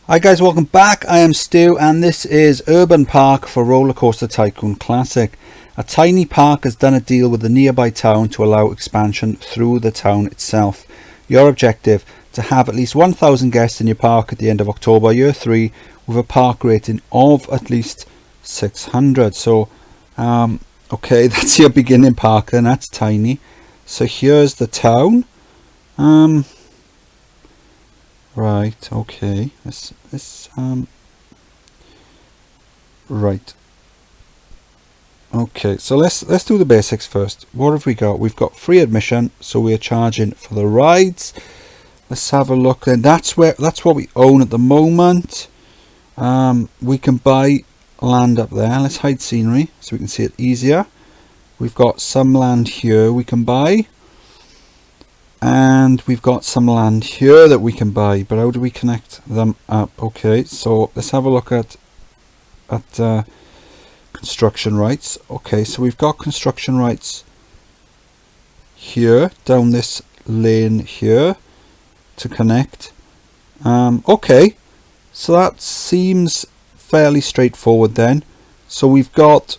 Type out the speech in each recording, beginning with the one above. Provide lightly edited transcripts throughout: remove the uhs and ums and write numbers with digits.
Hi guys, welcome back. I am Stu and this is Urban Park for Roller Coaster Tycoon Classic. A tiny park has done a deal with the nearby town to allow expansion through the town itself. Your objective: to have at least 1,000 guests in your park at the end of October year 3 with a park rating of at least 600. So okay, that's your beginning park then. That's tiny. So here's the town. Right, okay. Right. Okay, so let's do the basics first. What have we got? We've got free admission, so we're charging for the rides. Let's have a look then. That's what we own at the moment. We can buy land up there. Let's hide scenery so we can see it easier. We've got some land here we can buy. And we've got some land here that we can buy, but how do we connect them up? Okay, so let's have a look at construction rights. Okay, so we've got construction rights here down this lane here to connect. Okay, so that seems fairly straightforward then. So we've got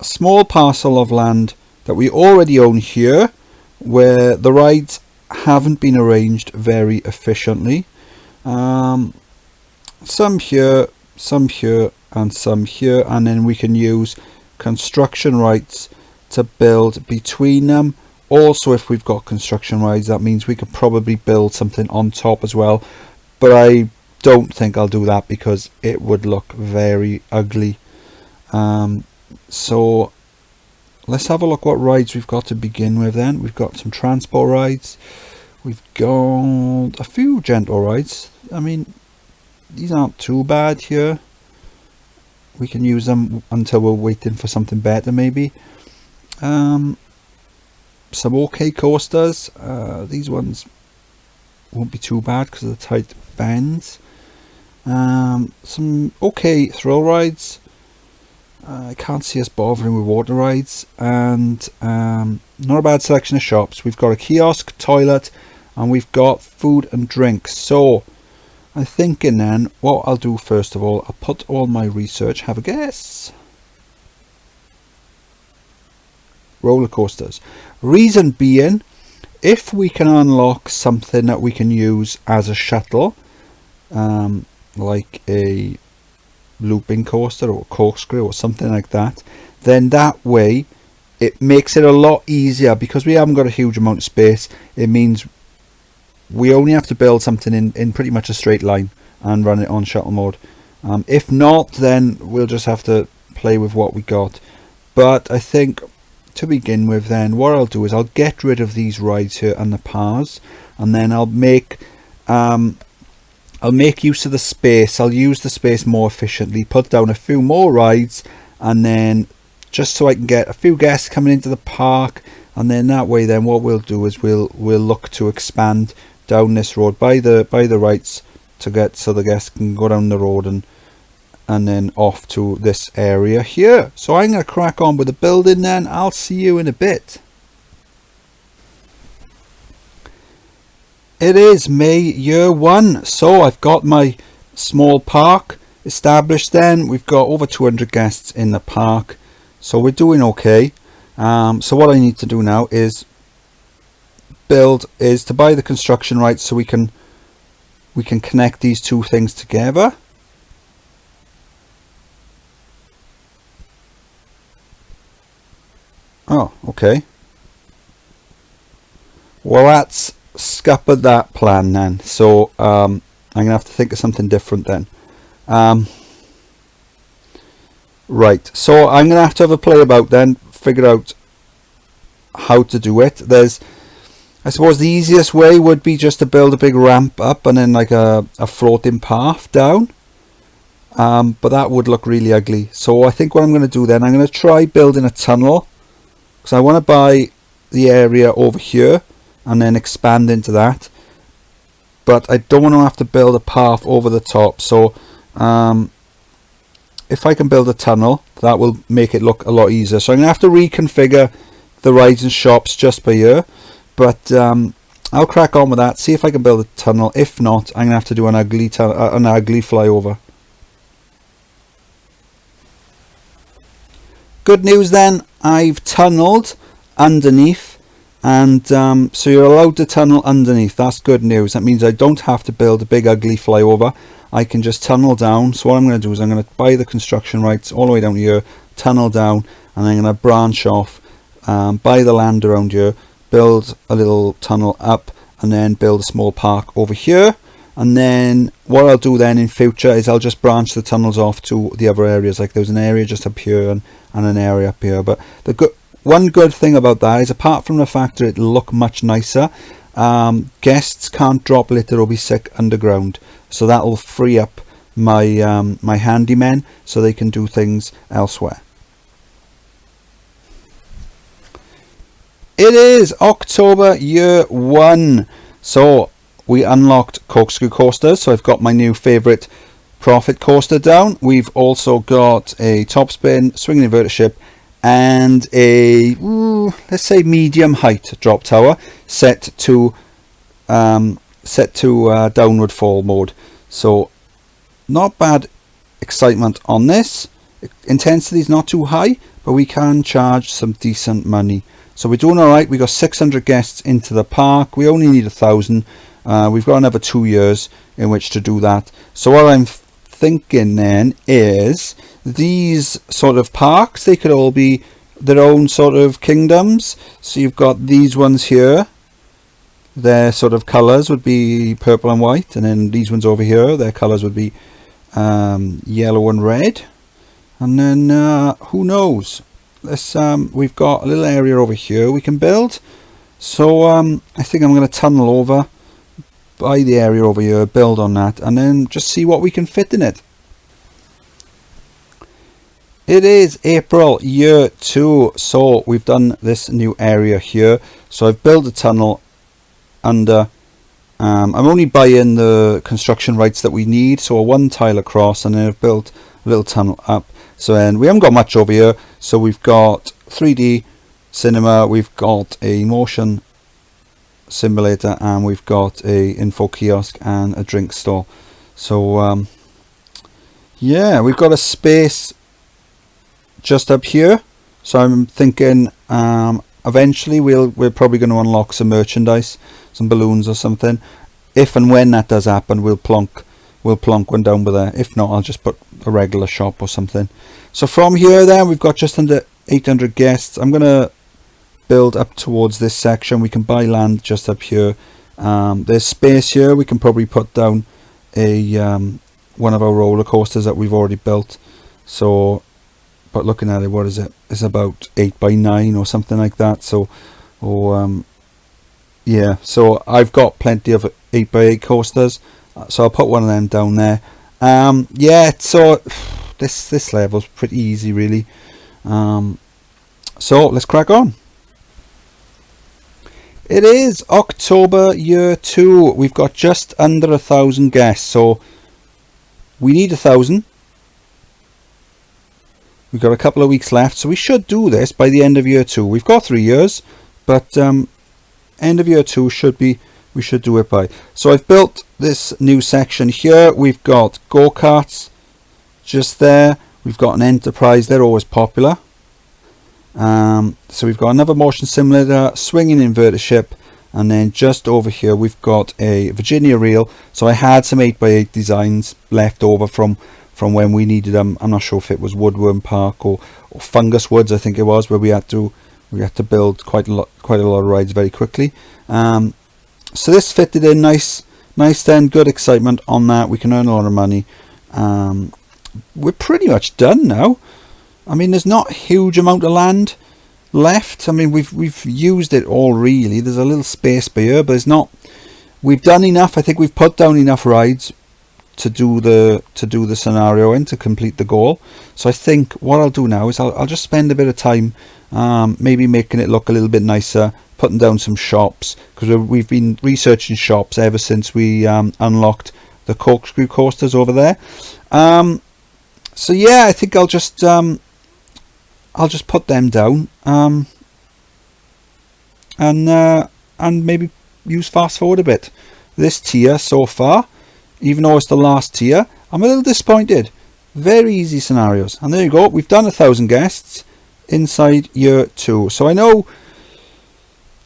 a small parcel of land that we already own here, where the rides haven't been arranged very efficiently. Some here, and some here, and then we can use construction rights to build between them. Also, if we've got construction rights, that means we could probably build something on top as well, but I don't think I'll do that because it would look very ugly. So let's have a look what rides we've got to begin with then. We've got some transport rides. We've got a few gentle rides. I mean, these aren't too bad here. We can use them until we're waiting for something better maybe. Some okay coasters. These ones won't be too bad because of the tight bends. Some okay thrill rides. I can't see us bothering with water rides, and not a bad selection of shops. We've got a kiosk, toilet, and we've got food and drink. So I'm thinking then what I'll do first of all, I'll put all my research. Have a guess. Roller coasters. Reason being, if we can unlock something that we can use as a shuttle, like a looping coaster or corkscrew or something like that, then that way it makes it a lot easier, because we haven't got a huge amount of space. It means we only have to build something in pretty much a straight line and run it on shuttle mode. If not, then we'll just have to play with what we got. But I think to begin with then, what I'll do is I'll get rid of these rides here and the paths, and then I'll make use of the space. I'll use the space more efficiently, put down a few more rides, and then just so I can get a few guests coming into the park, and then that way then what we'll do is we'll look to expand down this road by the rights to get so the guests can go down the road and then off to this area here. So I'm going to crack on with the building then. I'll see you in a bit. It is May year 1, so I've got my small park established then. We've got over 200 guests in the park, so we're doing okay. So what I need to do now is to buy the construction rights so we can connect these two things together. Oh, okay. Well, that's scuppered that plan then, so I'm gonna have to think of something different then. Right, so I'm gonna have to have a play about then, figure out how to do it. I suppose the easiest way would be just to build a big ramp up and then like a floating path down, but that would look really ugly. So I think what I'm going to do then, I'm going to try building a tunnel, because I want to buy the area over here and then expand into that, but I don't want to have to build a path over the top. So if I can build a tunnel, that will make it look a lot easier. So I'm going to have to reconfigure the rides and shops just by here, but I'll crack on with that, see if I can build a tunnel. If not, I'm gonna have to do an ugly flyover. Good news then, I've tunnelled underneath, and so you're allowed to tunnel underneath. That's good news. That means I don't have to build a big ugly flyover. I can just tunnel down. So what I'm going to do is I'm going to buy the construction rights all the way down here, tunnel down, and I'm going to branch off, buy the land around here, build a little tunnel up, and then build a small park over here. And then what I'll do then in future is I'll just branch the tunnels off to the other areas. Like there's an area just up here and an area up here. But one good thing about that is, apart from the fact that it'll look much nicer, guests can't drop litter or be sick underground. So that will free up my my handymen so they can do things elsewhere. It is October year 1. So we unlocked corkscrew coasters. So I've got my new favourite profit coaster down. We've also got a top spin, swinging inverter ship, and a let's say medium height drop tower set to downward fall mode. So not bad excitement on this. Intensity is not too high, but we can charge some decent money. So we're doing all right. We got 600 guests into the park. We only need 1,000. We've got another 2 years in which to do that. So what I'm thinking then is, these sort of parks, they could all be their own sort of kingdoms. So you've got these ones here, their sort of colours would be purple and white, and then these ones over here, their colours would be yellow and red. And then who knows, let's we've got a little area over here we can build. So I think I'm going to tunnel over, buy the area over here, build on that, and then just see what we can fit in it. It is April year 2, so we've done this new area here. So I've built a tunnel under. I'm only buying the construction rights that we need, so a 1 tile across, and then I've built a little tunnel up. So then we haven't got much over here. So we've got 3D cinema, we've got a motion simulator, and we've got a info kiosk and a drink stall. So yeah, we've got a space just up here. So I'm thinking eventually we're probably going to unlock some merchandise, some balloons or something. If and when that does happen, we'll plonk one down there. If not, I'll just put a regular shop or something. So from here then, we've got just under 800 guests. I'm going to build up towards this section. We can buy land just up here. There's space here. We can probably put down a one of our roller coasters that we've already built. So, but looking at it, what is it? It's about 8 by 9 or something like that. So, yeah. So I've got plenty of 8 by 8 coasters. So I'll put one of them down there. Yeah. So this level's pretty easy, really. So let's crack on. It is October year 2. We've got just under 1,000 guests. So we need 1,000. We've got a couple of weeks left, so we should do this by the end of year 2. We've got 3 years, but end of year 2 we should do it by. So I've built this new section here. We've got go-karts just there. We've got an enterprise. They're always popular. So we've got another motion simulator, swinging inverter ship, and then just over here we've got a Virginia reel. So I had some 8 by 8 designs left over from when we needed them. I'm not sure if it was Woodworm Park or Fungus Woods, I think it was, where we had to build quite a lot of rides very quickly. So this fitted in nice then, good excitement on that. We can earn a lot of money. We're pretty much done now. I mean, there's not a huge amount of land left. I mean, we've used it all, really. There's a little space by here, but it's not. We've done enough. I think we've put down enough rides to do the scenario and to complete the goal. So I think what I'll do now is I'll just spend a bit of time maybe making it look a little bit nicer, putting down some shops, because we've been researching shops ever since we unlocked the corkscrew coasters over there. So yeah, I think I'll just put them down and maybe use fast forward a bit. This tier so far, even though it's the last tier, I'm a little disappointed. Very easy scenarios. And there you go. We've done 1,000 guests inside year 2. So I know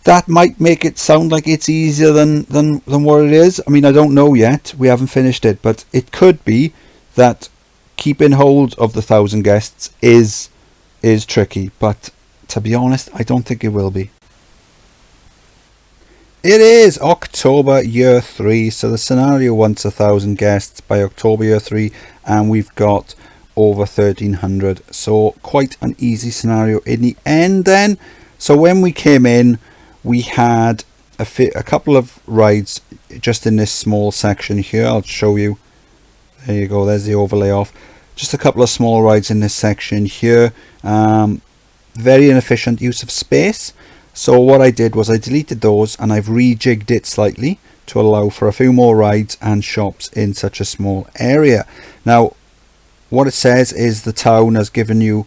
that might make it sound like it's easier than what it is. I mean, I don't know yet. We haven't finished it. But it could be that keeping hold of the 1,000 guests is tricky. But to be honest, I don't think it will be. It is October year 3, so the scenario wants 1,000 guests by October year 3, and we've got over 1,300. So quite an easy scenario in the end then. So when we came in, we had a couple of rides just in this small section here. I'll show you. There you go, there's the overlay off. Just a couple of small rides in this section here. Very inefficient use of space. So what I did was I deleted those and I've rejigged it slightly to allow for a few more rides and shops in such a small area. Now, what it says is the town has given you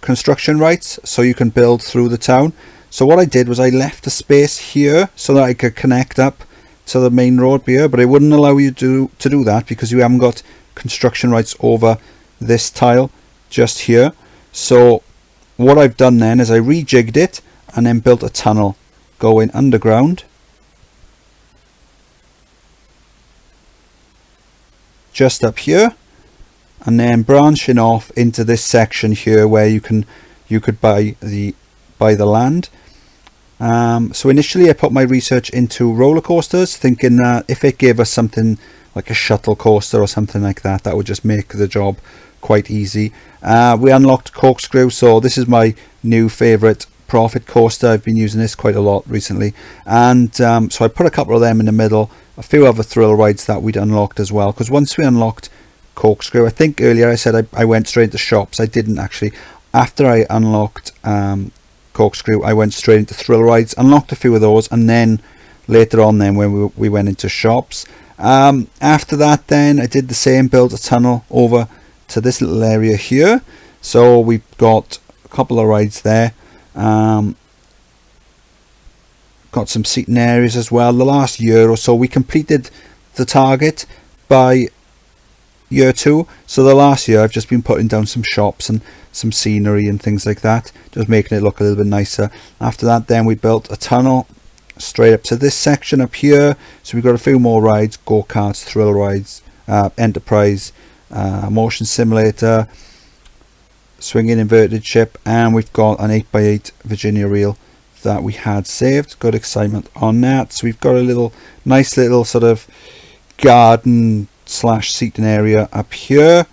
construction rights, so you can build through the town. So what I did was I left a space here so that I could connect up to the main road here, but it wouldn't allow you to do that because you haven't got construction rights over this tile just here. So what I've done then is I rejigged it and then built a tunnel going underground just up here, and then branching off into this section here where you could buy the land. So initially I put my research into roller coasters, thinking that if it gave us something like a shuttle coaster or something like that, that would just make the job quite easy. We unlocked corkscrew, so this is my new favorite profit coaster. I've been using this quite a lot recently, and so I put a couple of them in the middle, a few other thrill rides that we'd unlocked as well, because once we unlocked corkscrew, I think earlier I said I went straight into shops. I didn't actually. After I unlocked corkscrew, I went straight into thrill rides, unlocked a few of those, and then later on then when we went into shops. After that then I did the same, built a tunnel over to this little area here. So we've got a couple of rides there, got some seating areas as well. The last year or so we completed the target by year 2, so the last year I've just been putting down some shops and some scenery and things like that, just making it look a little bit nicer. After that then we built a tunnel straight up to this section up here, so we've got a few more rides, go-karts, thrill rides, enterprise, motion simulator, swinging inverted ship, and we've got an 8x8 Virginia reel that we had saved. Good excitement on that. So we've got a nice little sort of garden slash seating area up here,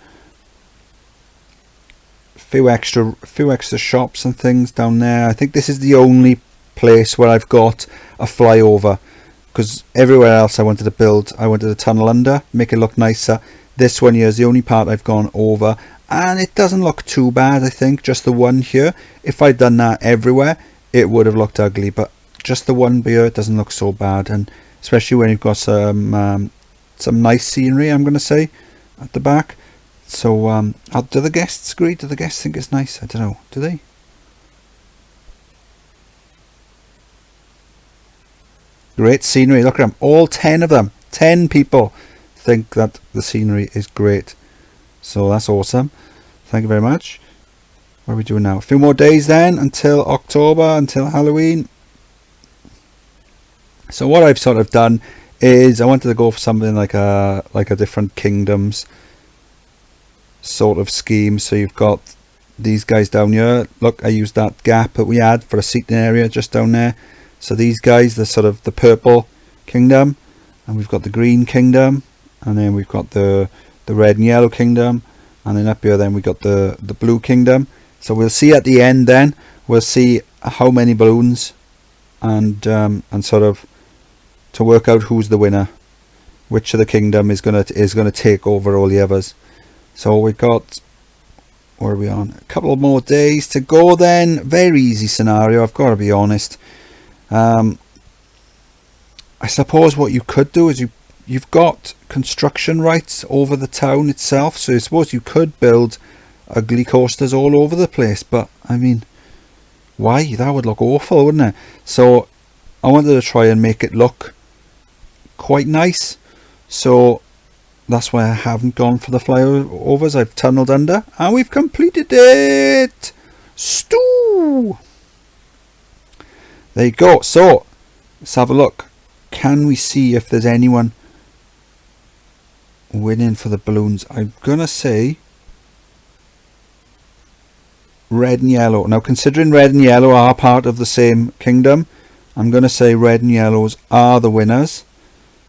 few extra shops and things down there. I think this is the only place where I've got a flyover, because everywhere else I wanted a tunnel under, make it look nicer. This one here is the only part I've gone over, and it doesn't look too bad. I think just the one here, if I'd done that everywhere it would have looked ugly, but just the one here, it doesn't look so bad. And especially when you've got some nice scenery, I'm going to say, at the back. So do the guests agree? Do the guests think it's nice? I don't know, do they? Great scenery, look at them, all 10 of them, 10 people think that the scenery is great. So that's awesome, thank you very much. What are we doing now? A few more days then until October, until Halloween. So what I've sort of done is I wanted to go for something like a different kingdoms sort of scheme. So you've got these guys down here. Look, I used that gap that we had for a seating area just down there. So these guys, they're sort of the purple kingdom, and we've got the green kingdom, and then we've got the red and yellow kingdom, and then up here then we got the blue kingdom. So we'll see at the end then, we'll see how many balloons, and sort of to work out who's the winner, which of the kingdom is gonna take over all the others. So we've got, where are we on? A couple more days to go then. Very easy scenario, I've got to be honest. I suppose what you could do is you've got construction rights over the town itself, so I suppose you could build ugly coasters all over the place, but I mean, why? That would look awful, wouldn't it? So I wanted to try and make it look quite nice, so that's why I haven't gone for the flyovers. I've tunneled under and we've completed it. Stew! There you go. So let's have a look. Can we see if there's anyone winning for the balloons? I'm gonna say red and yellow. Now, considering red and yellow are part of the same kingdom, I'm gonna say red and yellows are the winners.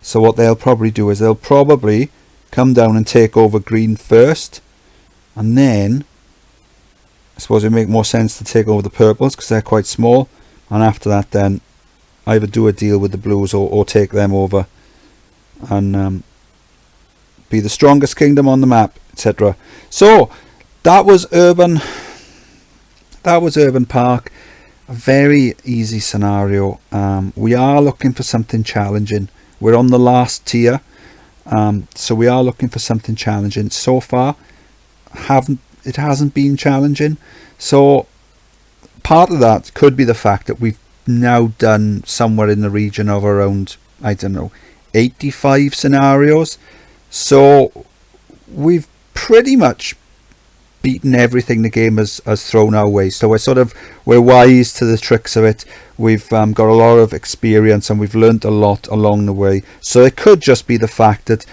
So what they'll probably do is they'll probably come down and take over green first, and then I suppose it would make more sense to take over the purples because they're quite small, and after that then either do a deal with the blues or take them over and be the strongest kingdom on the map, etc. So that was Urban Park. A very easy scenario. We are looking for something challenging. We're on the last tier, so we are looking for something challenging. So far it hasn't been challenging, so part of that could be the fact that we've now done somewhere in the region of around, I don't know, 85 scenarios, so we've pretty much beaten everything the game has thrown our way. So we're wise to the tricks of it. We've got a lot of experience and we've learnt a lot along the way. So it could just be the fact that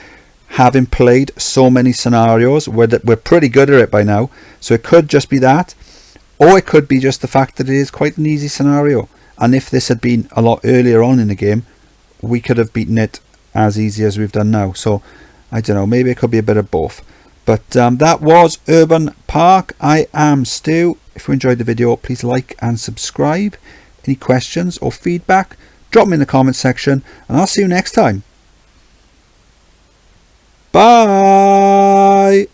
having played so many scenarios, we're pretty good at it by now. So it could just be that, or it could be just the fact that it is quite an easy scenario, and if this had been a lot earlier on in the game, we could have beaten it as easy as we've done now. So I don't know, maybe it could be a bit of both. But that was Urban Park. I am Stu. If you enjoyed the video, please like and subscribe. Any questions or feedback, drop me in the comment section, and I'll see you next time. Bye.